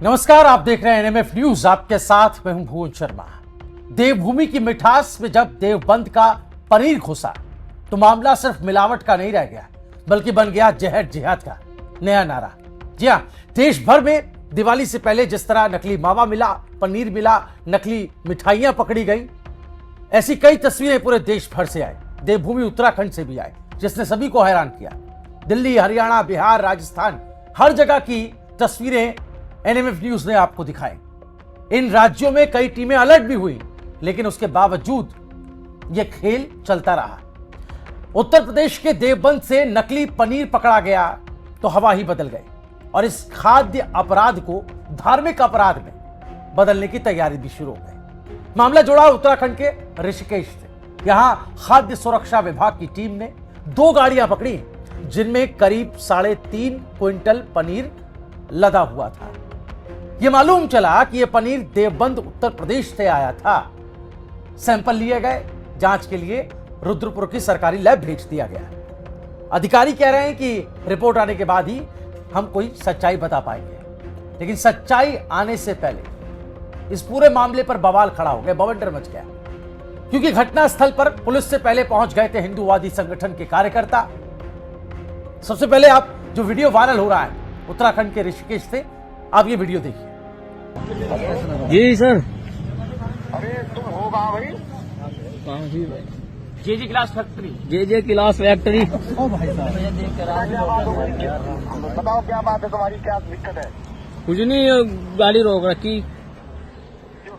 नमस्कार, आप देख रहे हैं एनएमएफ न्यूज। आपके साथ मैं हूं भुवन शर्मा। देवभूमि की मिठास में जब देवबंद का पनीर घुसा तो मामला सिर्फ मिलावट का नहीं रह गया, बल्कि बन गया जहर जिहाद का नया नारा। जी हां, देश भर में दिवाली से पहले जिस तरह नकली मावा मिला, पनीर मिला, नकली मिठाइयां पकड़ी गई, ऐसी कई तस्वीरें पूरे देश भर से आई। देवभूमि उत्तराखंड से भी आई, जिसने सभी को हैरान किया। दिल्ली, हरियाणा, बिहार, राजस्थान, हर जगह की तस्वीरें एनएमएफ न्यूज ने आपको दिखाई। इन राज्यों में कई टीमें अलर्ट भी हुई, लेकिन उसके बावजूद यह खेल चलता रहा। उत्तर प्रदेश के देवबंद से नकली पनीर पकड़ा गया तो हवा ही बदल गई और इस खाद्य अपराध को धार्मिक अपराध में बदलने की तैयारी भी शुरू हो गई। मामला जुड़ा उत्तराखंड के ऋषिकेश से। यहां खाद्य सुरक्षा विभाग की टीम ने 2 गाड़ियां पकड़ी, जिनमें करीब 3.5 क्विंटल पनीर लदा हुआ था। यह मालूम चला कि यह पनीर देवबंद उत्तर प्रदेश से आया था। सैंपल लिए गए, जांच के लिए रुद्रपुर की सरकारी लैब भेज दिया गया। अधिकारी कह रहे हैं कि रिपोर्ट आने के बाद ही हम कोई सच्चाई बता पाएंगे, लेकिन सच्चाई आने से पहले इस पूरे मामले पर बवाल खड़ा हो गया, बवंडर मच गया, क्योंकि घटनास्थल पर पुलिस से पहले पहुंच गए थे हिंदूवादी संगठन के कार्यकर्ता। सबसे पहले आप जो वीडियो वायरल हो रहा है उत्तराखंड के ऋषिकेश से, आप ये वीडियो देखिए। जी सर। अरे तुम हो कहाँ भाई? JJ class factory. J class factory. ओ भाई साहब, बताओ क्या बात है तुम्हारी, क्या दिक्कत है? कुछ नहीं, गाड़ी रोक रखी।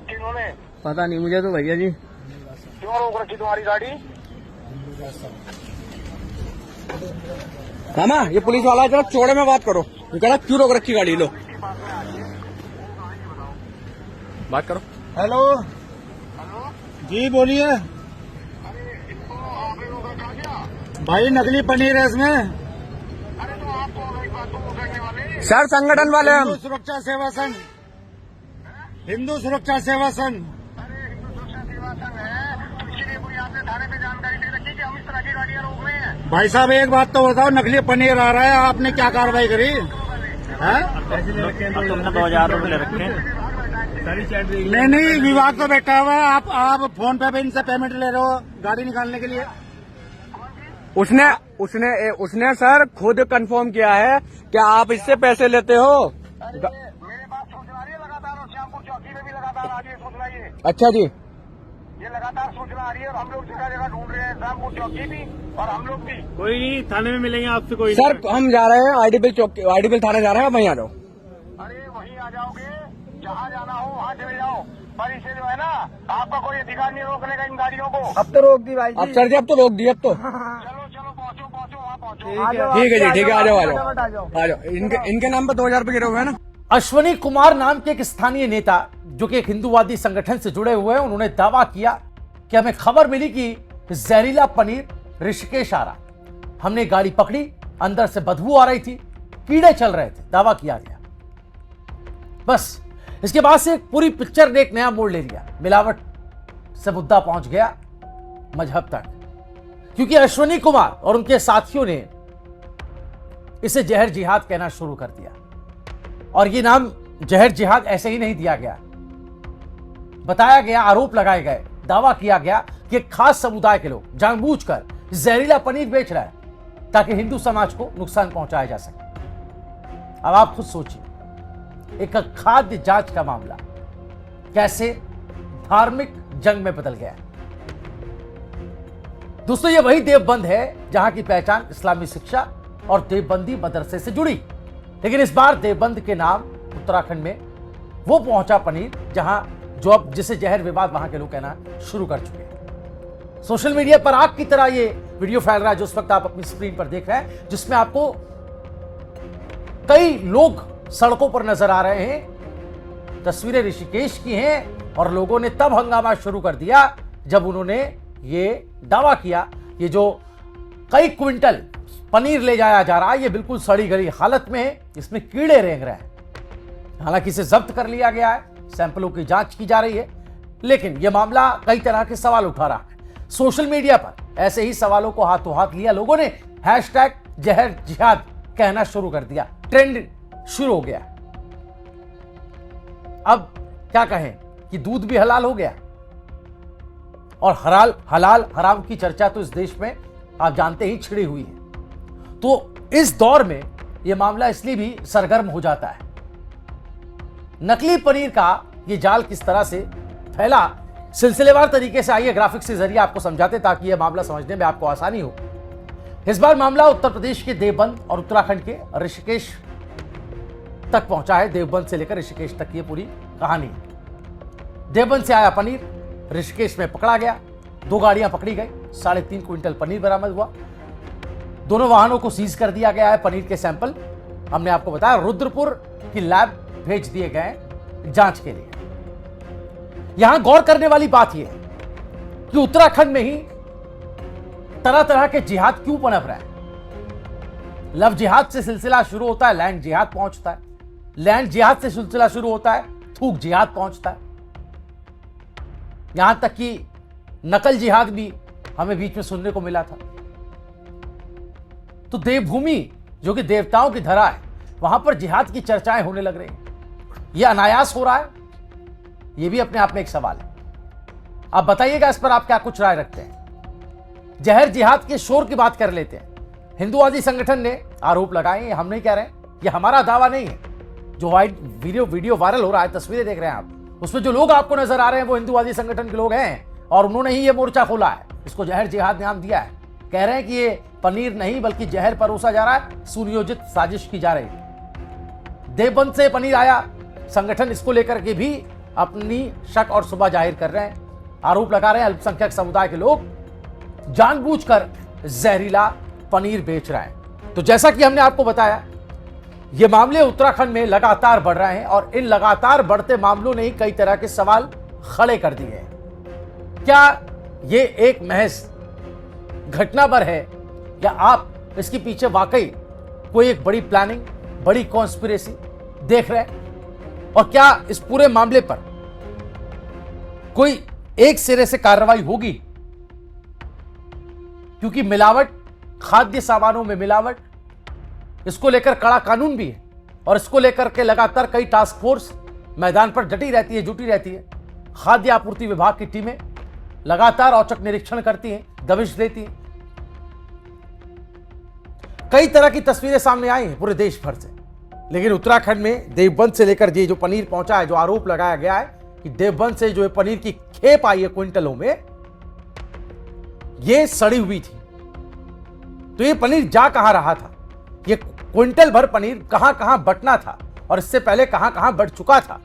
किन्होंने? पता नहीं मुझे तो भैया जी। क्यों रोक रखी तुम्हारी गाड़ी? मामा, ये पुलिस वाला है, जरा चौड़े में बात करो। ये कह रहा क्यों रोक रखी गाड़ी, लो बात करो। हेलो जी, बोलिए। भाई नकली पनीर है इसमें। अरे तो आपको एक बात तो करने वाले सर, संगठन वाले हम। हिंदू सुरक्षा सेवा संघ, हिंदू सुरक्षा सेवा संघ। अरे हिंदू सुरक्षा सेवा संघ है, तो इसलिए कोई आपने थाने पे जानकारी दे रखी कि हम इस तरह की गाड़ियां रोक रहे हैं? भाई साहब एक बात तो बताओ, नकली पनीर आ रहा है, आपने क्या कार्रवाई करी? तुमने 2000 रुपए ले रखे हैं। नहीं, विभाग तो बैठा हुआ है, आप फोन पे भी इनसे पेमेंट ले रहे हो गाड़ी निकालने के लिए। उसने सर खुद कंफर्म किया है कि आप इससे पैसे लेते हो। मेरे पास सूचना आ रही है लगातार, और श्यामपुर चौकी में भी लगातार आ रही है सूचना। अच्छा जी, ये लगातार सूचना आ रही है और हम लोग जगह जगह ढूंढ रहे हैं, श्यामपुर चौकी भी और हम लोग भी। कोई नहीं, थाने में मिलेंगे आपसे। कोई सर हम जा रहे हैं आईडीबिल थाने जा रहे हैं, वहीं आ जाओ। अरे वहीं आ जाओगे, जहाँ जाना हो वहाँ चले जाओ, पर इसे जो है ना, आपका कोई अधिकार नहीं रोकने का इन गाड़ियों को। अब तो रोक दी भाई जी। अब सर जी, अब तो रोक दी। अब तो चलो पहुँचो वहाँ पहुँचो। ठीक है जी, ठीक है, आ जाओ। इनके नाम पर 2000 रुपए गिरे हुए हैं ना। अश्वनी कुमार नाम के एक स्थानीय नेता, जो कि एक हिंदूवादी संगठन से जुड़े हुए हैं, उन्होंने दावा किया कि हमें खबर मिली कि जहरीला पनीर ऋषिकेश आ रहा। हमने गाड़ी पकड़ी, अंदर से बदबू आ रही थी, कीड़े चल रहे थे, दावा किया गया। बस इसके बाद से पूरी पिक्चर ने एक नया मोड़ ले लिया। मिलावट से मुद्दा पहुंच गया मजहब तक, क्योंकि अश्वनी कुमार और उनके साथियों ने इसे जहर जिहाद कहना शुरू कर दिया। और ये नाम जहर जिहाद ऐसे ही नहीं दिया गया, बताया गया, आरोप लगाए गए, दावा किया गया कि एक खास समुदाय के लोग जानबूझकर जहरीला पनीर बेच रहा है ताकि हिंदू समाज को नुकसान पहुंचाया जा सके। अब आप खुद सोचिए, एक खाद्य जांच का मामला कैसे धार्मिक जंग में बदल गया। दोस्तों, यह वही देवबंद है जहां की पहचान इस्लामी शिक्षा और देवबंदी मदरसे से जुड़ी, लेकिन इस बार देवबंद के नाम उत्तराखंड में वो पहुंचा पनीर जहां जो अब जिसे जहर विवाद वहां के लोग कहना शुरू कर चुके हैं। सोशल मीडिया पर आग की तरह ये वीडियो फैल रहा है जो उस वक्त आप अपनी स्क्रीन पर देख रहे हैं, जिसमें आपको कई लोग सड़कों पर नजर आ रहे हैं। तस्वीरें ऋषिकेश की हैं और लोगों ने तब हंगामा शुरू कर दिया जब उन्होंने ये दावा किया, ये जो कई क्विंटल पनीर ले जाया जा रहा है ये बिल्कुल सड़ी गली हालत में है, इसमें कीड़े रेंग रहे हैं। हालांकि इसे जब्त कर लिया गया है, सैंपलों की जांच की जा रही है, लेकिन यह मामला कई तरह के सवाल उठा रहा है। सोशल मीडिया पर ऐसे ही सवालों को हाथों हाथ लिया लोगों ने हैशटैग जहर जिहाद कहना शुरू कर दिया, ट्रेंड शुरू हो गया। अब क्या कहें कि दूध भी हलाल हो गया, और हलाल हराम की चर्चा तो इस देश में आप जानते ही छिड़ी हुई है। तो इस दौर में यह मामला इसलिए भी सरगर्म हो जाता है। नकली पनीर का यह जाल किस तरह से फैला, सिलसिलेवार तरीके से आइए ग्राफिक्स के जरिए आपको समझाते ताकि यह मामला समझने में आपको आसानी हो। इस बार मामला उत्तर प्रदेश के देवबंद और उत्तराखंड के ऋषिकेश तक पहुंचा है। देवबंद से लेकर ऋषिकेश तक ये पूरी कहानी है। देवबंद से आया पनीर ऋषिकेश में पकड़ा गया, 2 गाड़ियां पकड़ी गई, 3.5 क्विंटल पनीर बरामद हुआ। दोनों वाहनों को सीज कर दिया गया है। पनीर के सैंपल हमने आपको बताया रुद्रपुर की लैब भेज दिए गए जांच के लिए। यहां गौर करने वाली बात यह है कि उत्तराखंड में ही तरह तरह के जिहाद क्यों पनप रहे हैं। लव जिहाद से सिलसिला शुरू होता है, लैंड जिहाद पहुंचता है, लैंड जिहाद से सिलसिला शुरू होता है, थूक जिहाद पहुंचता है, यहां तक कि नकल जिहाद भी हमें बीच में सुनने को मिला था। तो देवभूमि जो कि देवताओं की धरा है, वहां पर जिहाद की चर्चाएं होने लग रही हैं। यह अनायास हो रहा है, यह भी अपने आप में एक सवाल है। आप बताइएगा इस पर आप क्या कुछ राय रखते हैं। जहर जिहाद के शोर की बात कर लेते हैं। हिंदुवादी संगठन ने आरोप लगाए, हम नहीं कह रहे, यह हमारा दावा नहीं है। जो वीडियो वायरल हो रहा है, तस्वीरें देख रहे हैं आप, उसमें जो लोग आपको नजर आ रहे हैं वो हिंदुवादी संगठन के लोग हैं और उन्होंने ही ये मोर्चा खोला है। इसको जहर जिहाद नाम दिया है। कह रहे हैं कि ये पनीर नहीं बल्कि जहर परोसा जा रहा है, सुनियोजित साजिश की जा रही है। देवबंद से पनीर आया, संगठन इसको लेकर के भी अपनी शक और सुबह जाहिर कर रहे हैं। आरोप लगा रहे हैं अल्पसंख्यक समुदाय के लोग जानबूझकर जहरीला पनीर बेच रहे हैं। तो जैसा कि हमने आपको बताया, ये मामले उत्तराखंड में लगातार बढ़ रहे हैं और इन लगातार बढ़ते मामलों ने ही कई तरह के सवाल खड़े कर दिए हैं। क्या ये एक महज घटना भर है या आप इसके पीछे वाकई कोई एक बड़ी प्लानिंग, बड़ी कॉन्स्पिरेसी देख रहे हैं? और क्या इस पूरे मामले पर कोई एक सिरे से कार्रवाई होगी? क्योंकि मिलावट, खाद्य सामानों में मिलावट, इसको लेकर कड़ा कानून भी है और इसको लेकर के लगातार कई टास्क फोर्स मैदान पर जुटी रहती है। खाद्य आपूर्ति विभाग की टीमें लगातार औचक निरीक्षण करती हैं, दबिश देती हैं। कई तरह की तस्वीरें सामने आई हैं पूरे देश भर से, लेकिन उत्तराखंड में देवबंद से लेकर ये जो पनीर पहुंचा है, जो आरोप लगाया गया है कि देवबंद से जो पनीर की खेप आई है क्विंटलों में, ये सड़ी हुई थी। तो ये पनीर जा कहां रहा था? ये क्विंटल भर पनीर कहां कहां बंटना था और इससे पहले कहां कहां बढ़ चुका था?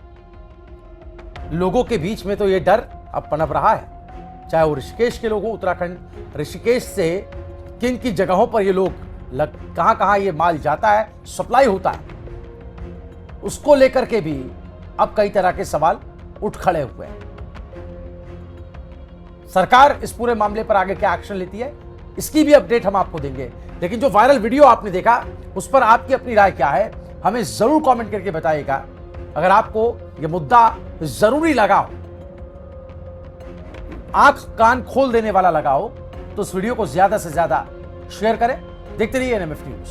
लोगों के बीच में तो ये डर अब पनप रहा है, चाहे वो ऋषिकेश के लोग हों। उत्तराखंड ऋषिकेश से किन किन जगहों पर ये लोग कहां कहां ये माल जाता है, सप्लाई होता है, उसको लेकर के भी अब कई तरह के सवाल उठ खड़े हुए हैं। सरकार इस पूरे मामले पर आगे क्या एक्शन लेती है, इसकी भी अपडेट हम आपको देंगे। लेकिन जो वायरल वीडियो आपने देखा, उस पर आपकी अपनी राय क्या है, हमें जरूर कमेंट करके बताइएगा। अगर आपको यह मुद्दा जरूरी लगा हो, आंख कान खोल देने वाला लगा हो, तो इस वीडियो को ज्यादा से ज्यादा शेयर करें। देखते रहिए एनएमएफ न्यूज।